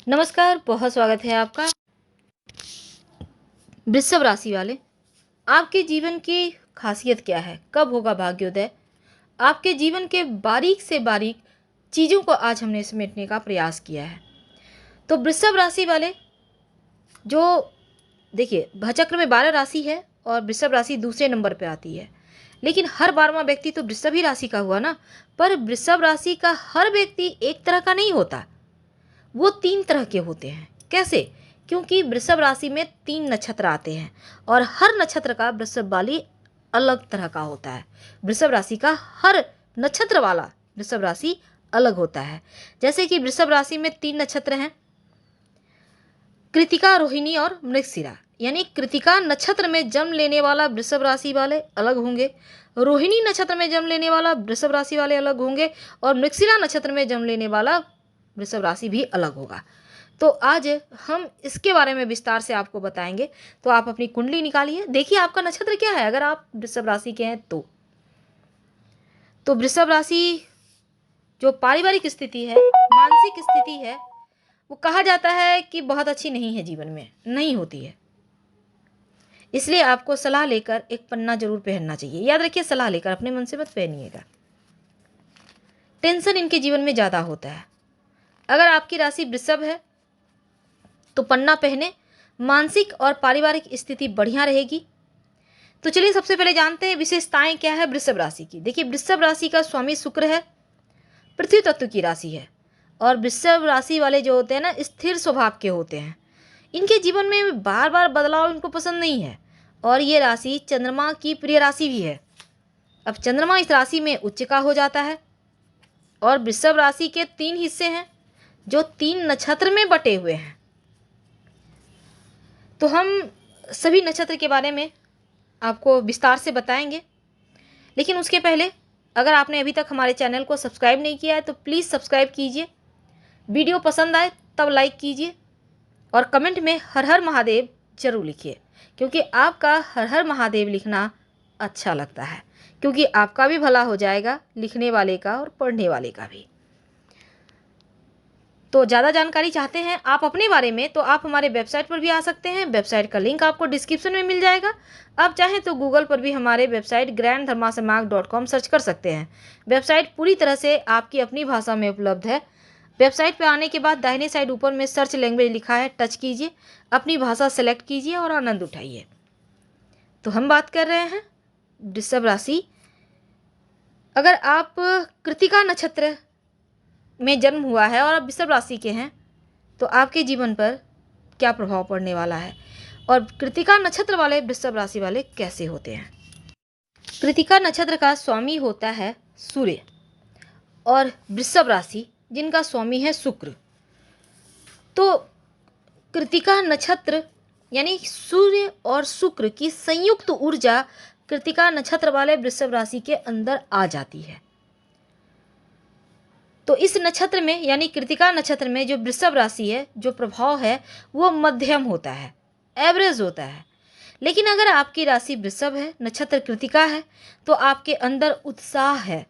नमस्कार, बहुत स्वागत है आपका। वृषभ राशि वाले, आपके जीवन की खासियत क्या है? कब होगा भाग्योदय? आपके जीवन के बारीक से बारीक चीज़ों को आज हमने समेटने का प्रयास किया है। तो वृषभ राशि वाले, जो देखिए भचक्र में 12 राशि है और वृषभ राशि दूसरे नंबर पे आती है। लेकिन हर 12वां व्यक्ति तो वृषभ ही राशि का हुआ ना। पर वृषभ राशि का हर व्यक्ति एक तरह का नहीं होता, वो 3 तरह के होते हैं। कैसे? क्योंकि वृषभ राशि में 3 नक्षत्र आते हैं और हर नक्षत्र का वृषभ वाली अलग तरह का होता है। वृषभ राशि का हर नक्षत्र वाला वृषभ राशि अलग होता है। जैसे कि वृषभ राशि में 3 नक्षत्र हैं, कृतिका, रोहिणी और मृगशिरा। यानी कृतिका नक्षत्र में जन्म लेने वाला वृषभ राशि वाले अलग होंगे, रोहिणी नक्षत्र में जन्म लेने वाला वृषभ राशि वाले अलग होंगे और मृगशिरा नक्षत्र में जन्म लेने वाला वृषभ राशि भी अलग होगा। तो आज हम इसके बारे में विस्तार से आपको बताएंगे। तो आप अपनी कुंडली निकालिए, देखिए आपका नक्षत्र क्या है अगर आप वृषभ राशि के हैं तो वृषभ राशि जो पारिवारिक स्थिति है, मानसिक स्थिति है, वो कहा जाता है कि बहुत अच्छी नहीं है, जीवन में नहीं होती है। इसलिए आपको सलाह लेकर एक पन्ना जरूर पहनना चाहिए। याद रखिए, सलाह लेकर, अपने मन से मत पहनिएगा। टेंशन इनके जीवन में ज़्यादा होता है। अगर आपकी राशि वृषभ है तो पन्ना पहने, मानसिक और पारिवारिक स्थिति बढ़िया रहेगी। तो चलिए सबसे पहले जानते हैं विशेषताएं क्या है वृषभ राशि की। देखिए, वृषभ राशि का स्वामी शुक्र है, पृथ्वी तत्व की राशि है और वृषभ राशि वाले जो होते हैं ना, स्थिर स्वभाव के होते हैं। इनके जीवन में बार बार बदलाव इनको पसंद नहीं है और ये राशि चंद्रमा की प्रिय राशि भी है। अब चंद्रमा इस राशि में उच्च का हो जाता है और वृषभ राशि के 3 हिस्से हैं जो 3 नक्षत्र में बटे हुए हैं। तो हम सभी नक्षत्र के बारे में आपको विस्तार से बताएंगे, लेकिन उसके पहले अगर आपने अभी तक हमारे चैनल को सब्सक्राइब नहीं किया है तो प्लीज़ सब्सक्राइब कीजिए। वीडियो पसंद आए तब लाइक कीजिए और कमेंट में हर हर महादेव जरूर लिखिए, क्योंकि आपका हर हर महादेव लिखना अच्छा लगता है, क्योंकि आपका भी भला हो जाएगा, लिखने वाले का और पढ़ने वाले का भी। तो ज़्यादा जानकारी चाहते हैं आप अपने बारे में तो आप हमारे वेबसाइट पर भी आ सकते हैं। वेबसाइट का लिंक आपको डिस्क्रिप्शन में मिल जाएगा। आप चाहें तो गूगल पर भी हमारे वेबसाइट grandharmasamaak.com सर्च कर सकते हैं। वेबसाइट पूरी तरह से आपकी अपनी भाषा में उपलब्ध है। वेबसाइट पर आने के बाद दाहिने साइड ऊपर में सर्च लैंग्वेज लिखा है, टच कीजिए, अपनी भाषा सेलेक्ट कीजिए और आनंद उठाइए। तो हम बात कर रहे हैं वृषभ राशि। अगर आप कृतिका नक्षत्र में जन्म हुआ है और आप वृषभ राशि के हैं तो आपके जीवन पर क्या प्रभाव पड़ने वाला है और कृतिका नक्षत्र वाले वृषभ राशि वाले कैसे होते हैं। कृतिका नक्षत्र का स्वामी होता है सूर्य और वृषभ राशि जिनका स्वामी है शुक्र। तो कृतिका नक्षत्र यानी सूर्य और शुक्र की संयुक्त ऊर्जा कृतिका नक्षत्र वाले वृषभ राशि के अंदर आ जाती है। तो इस नक्षत्र में यानी कृतिका नक्षत्र में जो वृषभ राशि है, जो प्रभाव है वो मध्यम होता है, एवरेज होता है। लेकिन अगर आपकी राशि वृषभ है, नक्षत्र कृतिका है, तो आपके अंदर उत्साह है,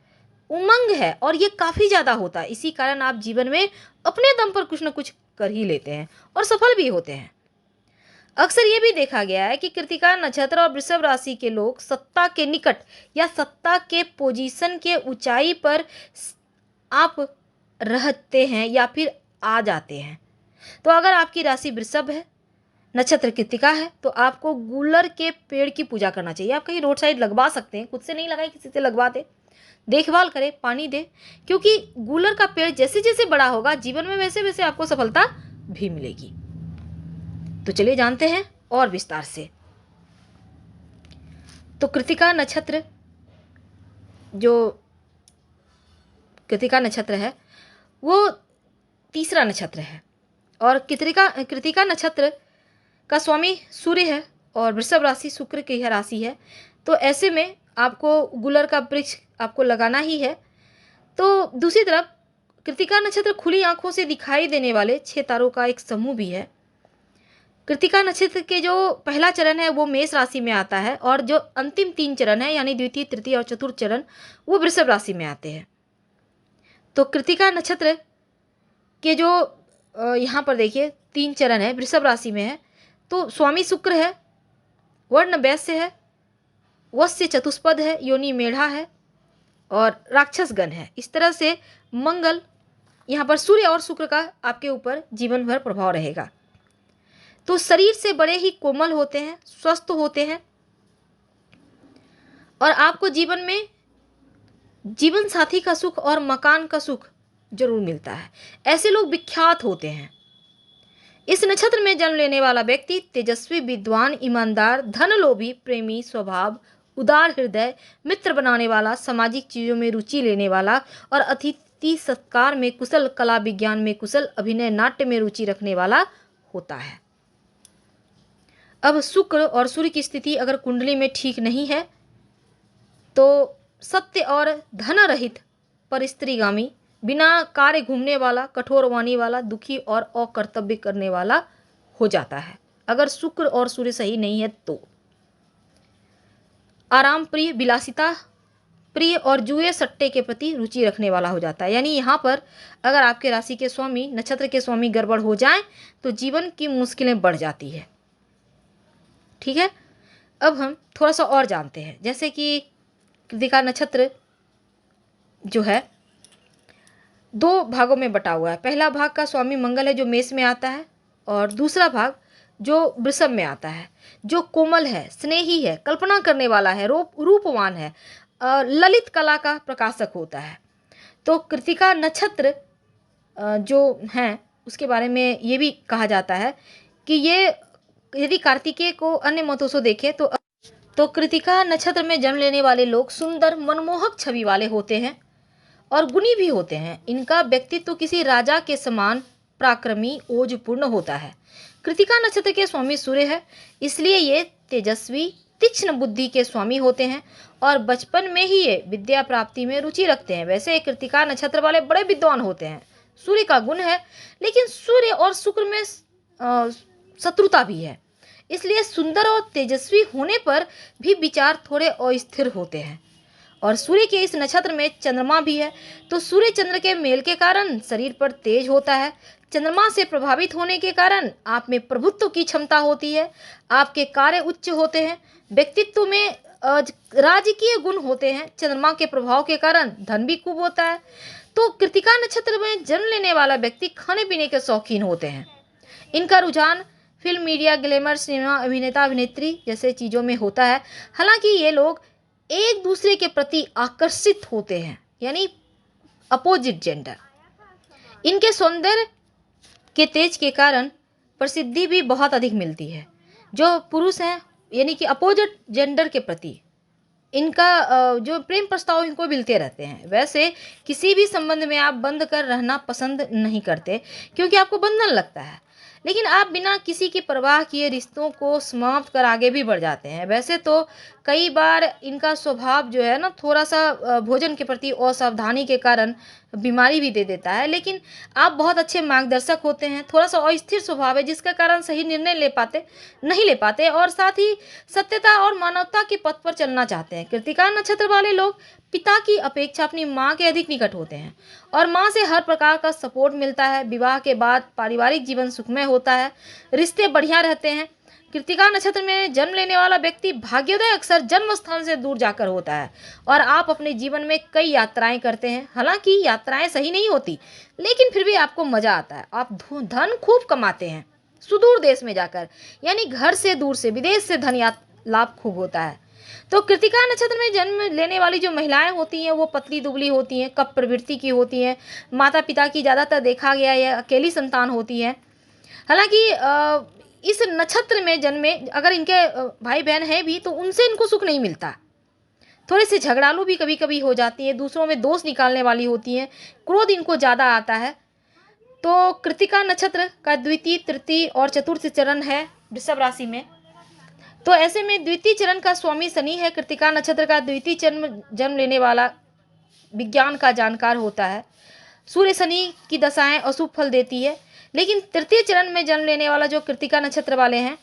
उमंग है और ये काफ़ी ज़्यादा होता है। इसी कारण आप जीवन में अपने दम पर कुछ न कुछ कर ही लेते हैं और सफल भी होते हैं। अक्सर ये भी देखा गया है कि कृतिका नक्षत्र और वृषभ राशि के लोग सत्ता के निकट या सत्ता के पोजीशन के ऊंचाई पर आप रहते हैं या फिर आ जाते हैं। तो अगर आपकी राशि वृषभ है, नक्षत्र कृतिका है, तो आपको गूलर के पेड़ की पूजा करना चाहिए। आप कहीं रोड साइड लगवा सकते हैं, खुद से नहीं लगाए, किसी से लगवा दे, देखभाल करें, पानी दे, क्योंकि गूलर का पेड़ जैसे जैसे बड़ा होगा जीवन में वैसे वैसे आपको सफलता भी मिलेगी। तो चलिए जानते हैं और विस्तार से। तो कृतिका नक्षत्र, जो कृतिका नक्षत्र है वो तीसरा नक्षत्र है और कृतिका नक्षत्र का स्वामी सूर्य है और वृषभ राशि शुक्र की राशि है। तो ऐसे में आपको गुलर का वृक्ष आपको लगाना ही है। तो दूसरी तरफ कृतिका नक्षत्र खुली आंखों से दिखाई देने वाले 6 तारों का एक समूह भी है। कृतिका नक्षत्र के जो पहला चरण है वो मेष राशि में आता है और जो अंतिम 3 चरण है यानी द्वितीय, तृतीय और चतुर्थ चरण वो वृषभ राशि में आते हैं। तो कृतिका नक्षत्र के जो यहाँ पर देखिए 3 चरण है, वृषभ राशि में है। तो स्वामी शुक्र है, वर्ण वैश्य है, वत्स्य चतुष्पद है, योनि मेढ़ा है और राक्षस गण है। इस तरह से मंगल यहाँ पर सूर्य और शुक्र का आपके ऊपर जीवन भर प्रभाव रहेगा। तो शरीर से बड़े ही कोमल होते हैं, स्वस्थ होते हैं और आपको जीवन में जीवन साथी का सुख और मकान का सुख जरूर मिलता है। ऐसे लोग विख्यात होते हैं। इस नक्षत्र में जन्म लेने वाला व्यक्ति तेजस्वी, विद्वान, ईमानदार, धनलोभी, प्रेमी स्वभाव, उदार हृदय, मित्र बनाने वाला, सामाजिक चीजों में रुचि लेने वाला और अतिथि सत्कार में कुशल, कला विज्ञान में कुशल, अभिनय नाट्य में रुचि रखने वाला होता है। अब शुक्र और सूर्य की स्थिति अगर कुंडली में ठीक नहीं है तो सत्य और धन रहित, परिस्त्रीगामी, बिना कार्य घूमने वाला, कठोर वाणी वाला, दुखी और अकर्तव्य करने वाला हो जाता है अगर शुक्र और सूर्य सही नहीं है तो। आराम प्रिय, विलासिता प्रिय और जुए सट्टे के प्रति रुचि रखने वाला हो जाता है। यानी यहाँ पर अगर आपके राशि के स्वामी, नक्षत्र के स्वामी गड़बड़ हो जाएं तो जीवन की मुश्किलें बढ़ जाती है। ठीक है, अब हम थोड़ा सा और जानते हैं। जैसे कि कृतिका नक्षत्र जो है 2 भागों में बटा हुआ है। पहला भाग का स्वामी मंगल है जो मेष में आता है और दूसरा भाग जो वृषभ में आता है, जो कोमल है, स्नेही है, कल्पना करने वाला है, रूपवान है, ललित कला का प्रकाशक होता है। तो कृतिका नक्षत्र जो है उसके बारे में ये भी कहा जाता है कि ये यदि कार्तिकेय को अन्य मतों से देखें तो कृतिका नक्षत्र में जन्म लेने वाले लोग सुंदर, मनमोहक छवि वाले होते हैं और गुणी भी होते हैं। इनका व्यक्तित्व किसी राजा के समान पराक्रमी, ओजपूर्ण होता है। कृतिका नक्षत्र के स्वामी सूर्य है, इसलिए ये तेजस्वी, तीक्ष्ण बुद्धि के स्वामी होते हैं और बचपन में ही ये विद्या प्राप्ति में रुचि रखते हैं। वैसे कृतिका नक्षत्र वाले बड़े विद्वान होते हैं, सूर्य का गुण है, लेकिन सूर्य और शुक्र में शत्रुता भी है, इसलिए सुंदर और तेजस्वी होने पर भी विचार थोड़े अस्थिर होते हैं। और सूर्य के इस नक्षत्र में चंद्रमा भी है, तो सूर्य चंद्र के मेल के कारण शरीर पर तेज होता है। चंद्रमा से प्रभावित होने के कारण आप में प्रभुत्व की क्षमता होती है, आपके कार्य उच्च होते हैं, व्यक्तित्व में राजकीय गुण होते हैं। चंद्रमा के प्रभाव के कारण धन भी खूब होता है। तो कृतिका नक्षत्र में जन्म लेने वाला व्यक्ति खाने पीने के शौकीन होते हैं। इनका रुझान फिल्म, मीडिया, ग्लैमर, सिनेमा, अभिनेता, अभिनेत्री जैसे चीज़ों में होता है। हालांकि ये लोग एक दूसरे के प्रति आकर्षित होते हैं, यानी अपोजिट जेंडर। इनके सौंदर्य के तेज के कारण प्रसिद्धि भी बहुत अधिक मिलती है। जो पुरुष हैं यानी कि अपोजिट जेंडर के प्रति इनका जो प्रेम प्रस्ताव इनको मिलते रहते हैं। वैसे किसी भी संबंध में आप बंद कर रहना पसंद नहीं करते क्योंकि आपको बंधन लगता है, लेकिन आप बिना किसी की परवाह किए रिश्तों को समाप्त कर आगे भी बढ़ जाते हैं। वैसे तो कई बार इनका स्वभाव जो है ना थोड़ा सा भोजन के प्रति असावधानी के कारण बीमारी भी दे देता है, लेकिन आप बहुत अच्छे मार्गदर्शक होते हैं। थोड़ा सा अस्थिर स्वभाव है जिसके कारण सही निर्णय नहीं ले पाते और साथ ही सत्यता और मानवता के पथ पर चलना चाहते हैं। कृतिका नक्षत्र वाले लोग पिता की अपेक्षा अपनी माँ के अधिक निकट होते हैं और माँ से हर प्रकार का सपोर्ट मिलता है। विवाह के बाद पारिवारिक जीवन सुखमय होता है, रिश्ते बढ़िया रहते हैं। कृतिका नक्षत्र में जन्म लेने वाला व्यक्ति भाग्योदय अक्सर जन्म स्थान से दूर जाकर होता है और आप अपने जीवन में कई यात्राएं करते हैं। हालांकि यात्राएं सही नहीं होती, लेकिन फिर भी आपको मजा आता है। आप धन खूब कमाते हैं सुदूर देश में जाकर, यानी घर से दूर से विदेश से धन लाभ खूब होता है। तो कृतिका नक्षत्र में जन्म लेने वाली जो महिलाएं होती हैं वो पतली दुबली होती हैं, कप प्रवृत्ति की होती हैं, माता पिता की ज़्यादातर देखा गया है अकेली संतान होती है। हालांकि इस नक्षत्र में जन्मे अगर इनके भाई बहन हैं भी तो उनसे इनको सुख नहीं मिलता। थोड़े से झगड़ालू भी कभी कभी हो जाती है, दूसरों में दोष निकालने वाली होती हैं, क्रोध इनको ज़्यादा आता है। तो कृतिका नक्षत्र का द्वितीय, तृतीय और चतुर्थ चरण है वृषभ राशि में। तो ऐसे में द्वितीय चरण का स्वामी शनि है। कृतिका नक्षत्र का द्वितीय जन्म लेने वाला विज्ञान का जानकार होता है। सूर्य शनि की दशाएं अशुभ फल देती है, लेकिन तृतीय चरण में जन्म लेने वाला जो कृतिका नक्षत्र वाले हैं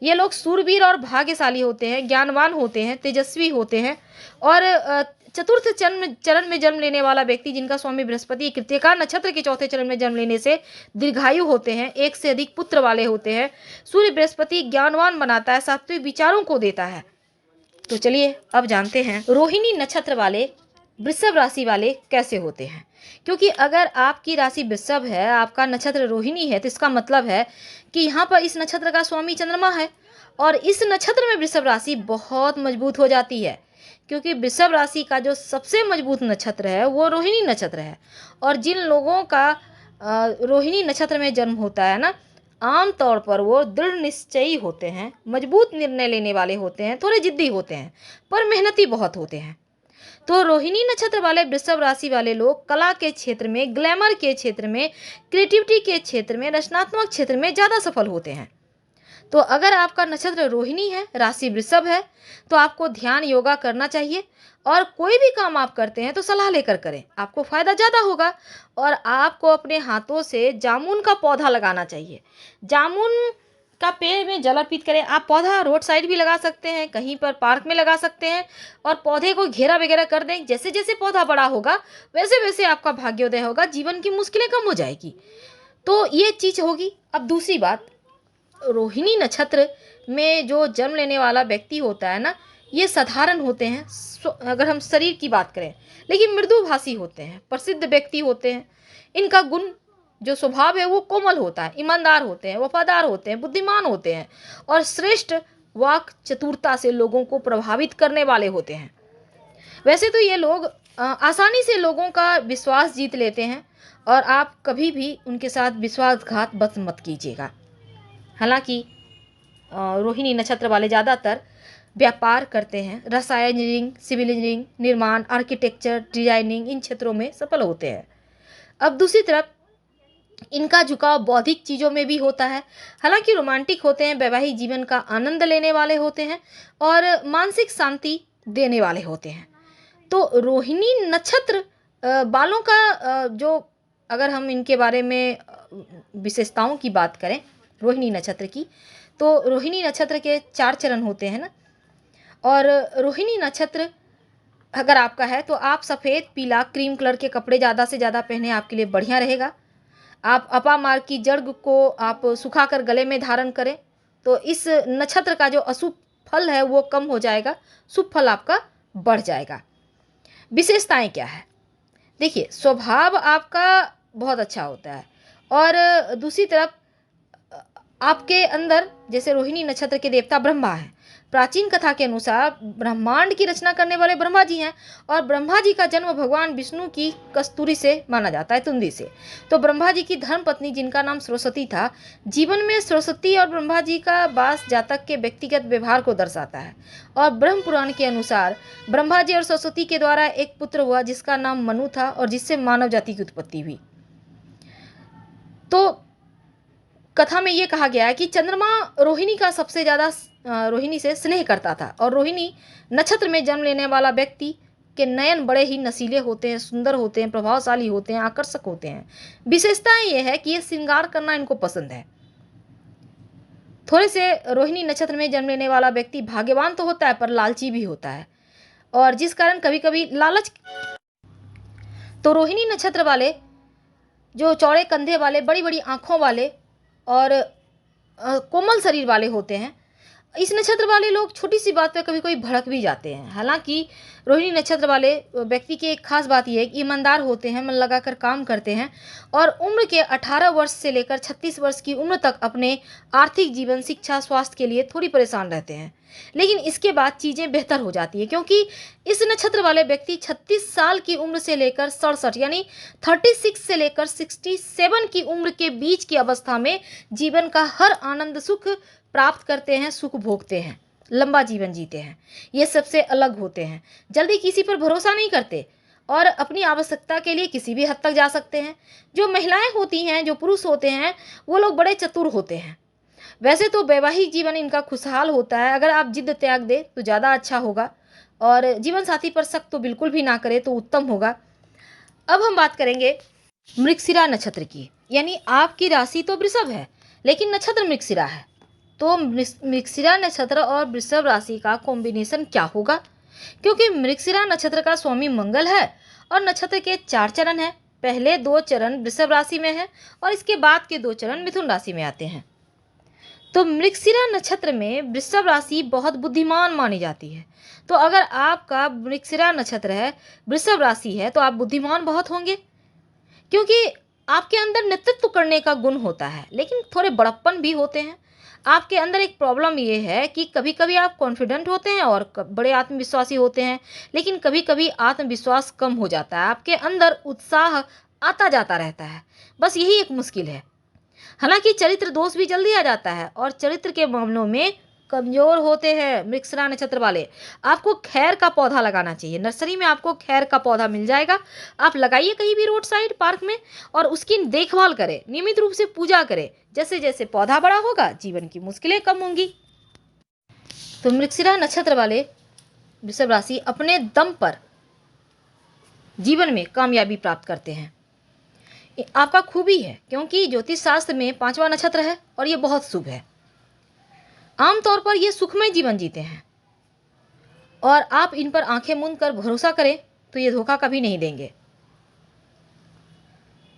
ये लोग सूरवीर और भाग्यशाली होते हैं, ज्ञानवान होते हैं, तेजस्वी होते हैं। और चतुर्थ चरण में जन्म लेने वाला व्यक्ति जिनका स्वामी बृहस्पति कृत्तिका नक्षत्र के चौथे चरण में जन्म लेने से दीर्घायु होते हैं, एक से अधिक पुत्र वाले होते हैं। सूर्य बृहस्पति ज्ञानवान बनाता है, सात्विक विचारों को देता है। तो चलिए अब जानते हैं रोहिणी नक्षत्र वाले वृषभ राशि वाले कैसे होते हैं। क्योंकि अगर आपकी राशि वृषभ है, आपका नक्षत्र रोहिणी है, तो इसका मतलब है कि यहाँ पर इस नक्षत्र का स्वामी चंद्रमा है और इस नक्षत्र में वृषभ राशि बहुत मजबूत हो जाती है। क्योंकि वृषभ राशि का जो सबसे मजबूत नक्षत्र है वो रोहिणी नक्षत्र है। और जिन लोगों का रोहिणी नक्षत्र में जन्म होता है ना, आम तौर पर वो दृढ़ निश्चयी होते हैं, मजबूत निर्णय लेने वाले होते हैं, थोड़े जिद्दी होते हैं, पर मेहनती बहुत होते हैं। तो रोहिणी नक्षत्र वाले वृषभ राशि वाले लोग कला के क्षेत्र में, ग्लैमर के क्षेत्र में, क्रिएटिविटी के क्षेत्र में, रचनात्मक क्षेत्र में ज़्यादा सफल होते हैं। तो अगर आपका नक्षत्र रोहिणी है, राशि वृषभ है, तो आपको ध्यान योगा करना चाहिए। और कोई भी काम आप करते हैं तो सलाह लेकर करें, आपको फ़ायदा ज़्यादा होगा। और आपको अपने हाथों से जामुन का पौधा लगाना चाहिए। जामुन का पेड़ में जल अर्पित करें। आप पौधा रोड साइड भी लगा सकते हैं, कहीं पर पार्क में लगा सकते हैं और पौधे को घेरा वगैरह कर दें। जैसे जैसे पौधा बड़ा होगा वैसे वैसे आपका भाग्योदय होगा, जीवन की मुश्किलें कम हो जाएगी। तो ये चीज़ होगी। अब दूसरी बात, रोहिणी नक्षत्र में जो जन्म लेने वाला व्यक्ति होता है ना, ये साधारण होते हैं अगर हम शरीर की बात करें, लेकिन मृदुभाषी होते हैं, प्रसिद्ध व्यक्ति होते हैं। इनका गुण जो स्वभाव है वो कोमल होता है, ईमानदार होते हैं, वफादार होते हैं, बुद्धिमान होते हैं और श्रेष्ठ वाक चतुरता से लोगों को प्रभावित करने वाले होते हैं। वैसे तो ये लोग आसानी से लोगों का विश्वास जीत लेते हैं और आप कभी भी उनके साथ विश्वासघात बस मत कीजिएगा। हालांकि रोहिणी नक्षत्र वाले ज़्यादातर व्यापार करते हैं, रसायन इंजीनियरिंग, सिविल इंजीनियरिंग, निर्माण, आर्किटेक्चर, डिजाइनिंग, इन क्षेत्रों में सफल होते हैं। अब दूसरी तरफ इनका झुकाव बौद्धिक चीज़ों में भी होता है। हालांकि रोमांटिक होते हैं, वैवाहिक जीवन का आनंद लेने वाले होते हैं और मानसिक शांति देने वाले होते हैं। तो रोहिणी नक्षत्र वालों का जो अगर हम इनके बारे में विशेषताओं की बात करें रोहिणी नक्षत्र की, तो रोहिणी नक्षत्र के 4 चरण होते हैं ना। और रोहिणी नक्षत्र अगर आपका है तो आप सफ़ेद, पीला, क्रीम कलर के कपड़े ज़्यादा से ज़्यादा पहने, आपके लिए बढ़िया रहेगा। आप अपामार की जड़ को आप सुखाकर गले में धारण करें तो इस नक्षत्र का जो अशुभ फल है वो कम हो जाएगा, शुभ फल आपका बढ़ जाएगा। विशेषताएं क्या है? देखिए, स्वभाव आपका बहुत अच्छा होता है और दूसरी तरफ आपके अंदर, जैसे रोहिणी नक्षत्र के देवता ब्रह्मा हैं, प्राचीन कथा के अनुसार ब्रह्मांड की रचना करने वाले ब्रह्मा जी हैं और ब्रह्मा जी का जन्म भगवान विष्णु की कस्तूरी से माना जाता है, तुंदी से। तो ब्रह्मा जी की धर्म पत्नी जिनका नाम सरस्वती था, जीवन में सरस्वती और ब्रह्मा जी का वास जातक के व्यक्तिगत व्यवहार को दर्शाता है। और ब्रह्म पुराण के अनुसार ब्रह्मा जी और सरस्वती के द्वारा एक पुत्र हुआ जिसका नाम मनु था और जिससे मानव जाति की उत्पत्ति हुई। तो कथा में ये कहा गया है कि चंद्रमा रोहिणी का सबसे ज़्यादा रोहिणी से स्नेह करता था और रोहिणी नक्षत्र में जन्म लेने वाला व्यक्ति के नयन बड़े ही नशीले होते हैं, सुंदर होते हैं, प्रभावशाली होते हैं, आकर्षक होते हैं। विशेषताएं ये है कि ये श्रृंगार करना इनको पसंद है। थोड़े से रोहिणी नक्षत्र में जन्म लेने वाला व्यक्ति भाग्यवान तो होता है पर लालची भी होता है और जिस कारण कभी कभी लालच। तो रोहिणी नक्षत्र वाले जो चौड़े कंधे वाले, बड़ी बड़ी आँखों वाले और कोमल शरीर वाले होते हैं, इस नक्षत्र वाले लोग छोटी सी बात पे कभी कभी भड़क भी जाते हैं। हालांकि रोहिणी नक्षत्र वाले व्यक्ति की एक खास बात यह है कि ईमानदार होते हैं, मन लगाकर काम करते हैं और उम्र के 18 वर्ष से लेकर 36 वर्ष की उम्र तक अपने आर्थिक जीवन, शिक्षा, स्वास्थ्य के लिए थोड़ी परेशान रहते हैं। लेकिन इसके बाद चीज़ें बेहतर हो जाती है क्योंकि इस नक्षत्र वाले व्यक्ति 36 साल की उम्र से लेकर 67 यानी 36 से लेकर 67 की उम्र के बीच की अवस्था में जीवन का हर आनंद सुख प्राप्त करते हैं, सुख भोगते हैं, लंबा जीवन जीते हैं। ये सबसे अलग होते हैं, जल्दी किसी पर भरोसा नहीं करते और अपनी आवश्यकता के लिए किसी भी हद तक जा सकते हैं। जो महिलाएं होती हैं, जो पुरुष होते हैं, वो लोग बड़े चतुर होते हैं। वैसे तो वैवाहिक जीवन इनका खुशहाल होता है, अगर आप जिद त्याग दें तो ज़्यादा अच्छा होगा और जीवन साथी पर शक तो बिल्कुल भी ना करें तो उत्तम होगा। अब हम बात करेंगे मृगशिरा नक्षत्र की, यानी आपकी राशि तो वृषभ है लेकिन नक्षत्र मृगशिरा है। तो मृगशिरा नक्षत्र और वृषभ राशि का कॉम्बिनेशन क्या होगा? क्योंकि मृगशिरा नक्षत्र का स्वामी मंगल है और नक्षत्र के 4 चरण हैं। पहले 2 चरण वृषभ राशि में हैं और इसके बाद के 2 चरण मिथुन राशि में आते हैं। तो मृगशिरा नक्षत्र में वृषभ राशि बहुत बुद्धिमान मानी जाती है। तो अगर आपका मृगशिरा नक्षत्र है, वृषभ राशि है, तो आप बुद्धिमान बहुत होंगे, क्योंकि आपके अंदर नेतृत्व करने का गुण होता है, लेकिन थोड़े बड़प्पन भी होते हैं। आपके अंदर एक प्रॉब्लम ये है कि कभी कभी आप कॉन्फिडेंट होते हैं और बड़े आत्मविश्वासी होते हैं, लेकिन कभी कभी आत्मविश्वास कम हो जाता है। आपके अंदर उत्साह आता जाता रहता है, बस यही एक मुश्किल है। हालांकि चरित्र दोष भी जल्दी आ जाता है और चरित्र के मामलों में कमजोर होते हैं मृगशिरा नक्षत्र वाले। आपको खैर का पौधा लगाना चाहिए। नर्सरी में आपको खैर का पौधा मिल जाएगा, आप लगाइए कहीं भी रोड साइड पार्क में और उसकी देखभाल करें, नियमित रूप से पूजा करें। जैसे जैसे पौधा बड़ा होगा जीवन की मुश्किलें कम होंगी। तो मृगशिरा नक्षत्र वाले वृषभ राशि अपने दम पर जीवन में कामयाबी प्राप्त करते हैं। आपका खूबी है, क्योंकि ज्योतिष शास्त्र में 5वां नक्षत्र है और ये बहुत शुभ है। आमतौर पर ये सुखमय जीवन जीते हैं और आप इन पर आंखें मूंद कर भरोसा करें तो ये धोखा कभी नहीं देंगे।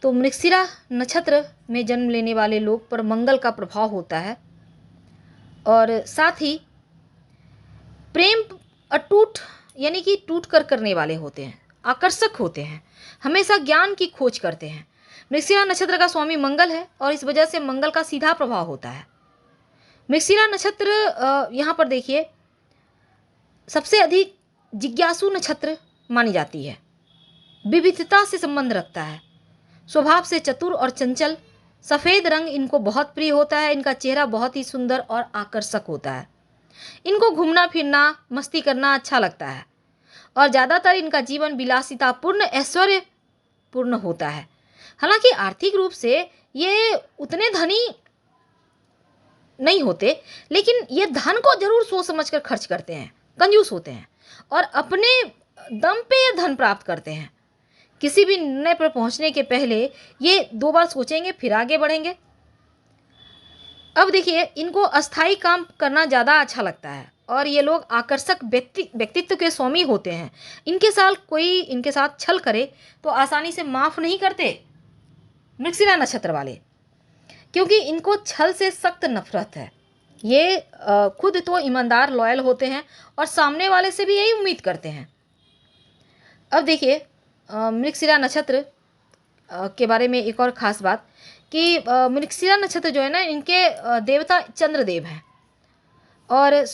तो मृगशिरा नक्षत्र में जन्म लेने वाले लोग पर मंगल का प्रभाव होता है और साथ ही प्रेम अटूट यानी कि टूट कर करने वाले होते हैं, आकर्षक होते हैं, हमेशा ज्ञान की खोज करते हैं। मृगशिरा नक्षत्र का स्वामी मंगल है और इस वजह से मंगल का सीधा प्रभाव होता है। मृगशिरा नक्षत्र यहाँ पर देखिए सबसे अधिक जिज्ञासु नक्षत्र मानी जाती है, विविधता से संबंध रखता है, स्वभाव से चतुर और चंचल, सफ़ेद रंग इनको बहुत प्रिय होता है, इनका चेहरा बहुत ही सुंदर और आकर्षक होता है, इनको घूमना फिरना मस्ती करना अच्छा लगता है और ज़्यादातर इनका जीवन विलासितापूर्ण ऐश्वर्यपूर्ण होता है। हालांकि आर्थिक रूप से ये उतने धनी नहीं होते, लेकिन ये धन को जरूर सोच समझ कर खर्च करते हैं, कंजूस होते हैं और अपने दम पे ये धन प्राप्त करते हैं। किसी भी निर्णय पर पहुंचने के पहले ये 2 बार सोचेंगे फिर आगे बढ़ेंगे। अब देखिए इनको अस्थायी काम करना ज़्यादा अच्छा लगता है और ये लोग आकर्षक व्यक्तित्व के स्वामी होते हैं। इनके साथ छल करे तो आसानी से माफ़ नहीं करते मृगशिरा नक्षत्र वाले, क्योंकि इनको छल से सख्त नफरत है। ये खुद तो ईमानदार लॉयल होते हैं और सामने वाले से भी यही उम्मीद करते हैं। अब देखिए मृगशिरा नक्षत्र के बारे में एक और ख़ास बात कि मृगशिरा नक्षत्र जो है ना, इनके देवता चंद्रदेव हैं और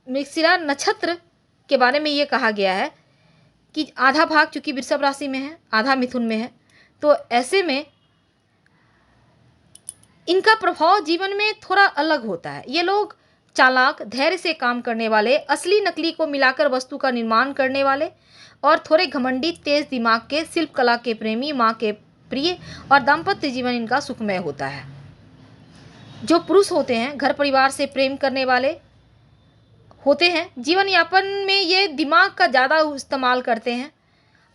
मृगशिरा नक्षत्र के बारे में ये कहा गया है कि आधा भाग चूँकि वृषभ राशि में है, आधा मिथुन में है, तो ऐसे में इनका प्रभाव जीवन में थोड़ा अलग होता है। ये लोग चालाक, धैर्य से काम करने वाले, असली नकली को मिलाकर वस्तु का निर्माण करने वाले और थोड़े घमंडी, तेज दिमाग के, शिल्प कला के प्रेमी, माँ के प्रिय और दाम्पत्य जीवन इनका सुखमय होता है। जो पुरुष होते हैं घर परिवार से प्रेम करने वाले होते हैं। जीवन यापन में ये दिमाग का ज़्यादा इस्तेमाल करते हैं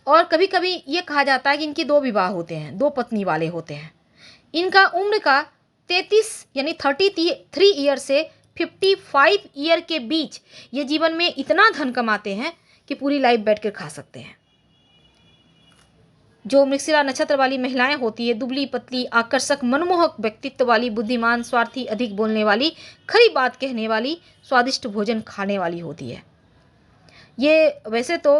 और कभी कभी ये कहा जाता है कि इनके 2 विवाह होते हैं, 2 पत्नी वाले होते हैं। इनका उम्र का 33 यानी 33 ईयर से 55 ईयर के बीच ये जीवन में इतना धन कमाते हैं कि पूरी लाइफ बैठ कर खा सकते हैं। जो मृगशिरा नक्षत्र वाली महिलाएं होती है, दुबली पतली, आकर्षक, मनमोहक व्यक्तित्व वाली, बुद्धिमान, स्वार्थी, अधिक बोलने वाली, खरी बात कहने वाली, स्वादिष्ट भोजन खाने वाली होती है। ये वैसे तो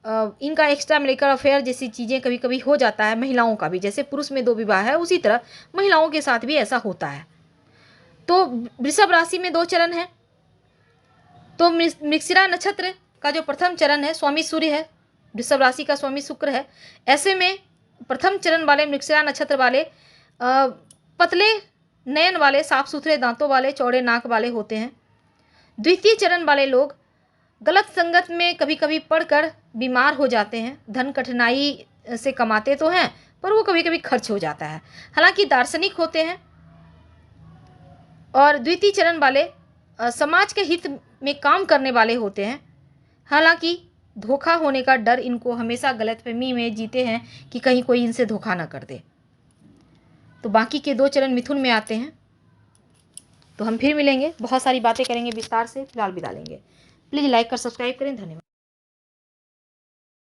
इनका एक्स्ट्रा मैरिटल अफेयर जैसी चीज़ें कभी कभी हो जाता है महिलाओं का भी, जैसे पुरुष में 2 विवाह है उसी तरह महिलाओं के साथ भी ऐसा होता है। तो वृषभ राशि में 2 चरण हैं। तो मृगशिरा नक्षत्र का जो प्रथम चरण है स्वामी सूर्य है, वृषभ राशि का स्वामी शुक्र है। ऐसे में प्रथम चरण वाले मृगशिरा नक्षत्र वाले पतले नयन वाले, साफ सुथरे दांतों वाले, चौड़े नाक वाले होते हैं। द्वितीय चरण वाले लोग गलत संगत में कभी कभी पड़कर बीमार हो जाते हैं। धन कठिनाई से कमाते तो हैं पर वो कभी कभी खर्च हो जाता है। हालांकि दार्शनिक होते हैं। और द्वितीय चरण वाले समाज के हित में काम करने वाले होते हैं। हालांकि धोखा होने का डर इनको हमेशा गलतफहमी में जीते हैं कि कहीं कोई इनसे धोखा ना कर दे। तो बाकी के 2 चरण मिथुन में आते हैं। तो हम फिर मिलेंगे, बहुत सारी बातें करेंगे विस्तार से। फिलहाल विदा लेंगे। प्लीज़ लाइक कर सब्सक्राइब करें। धन्यवाद।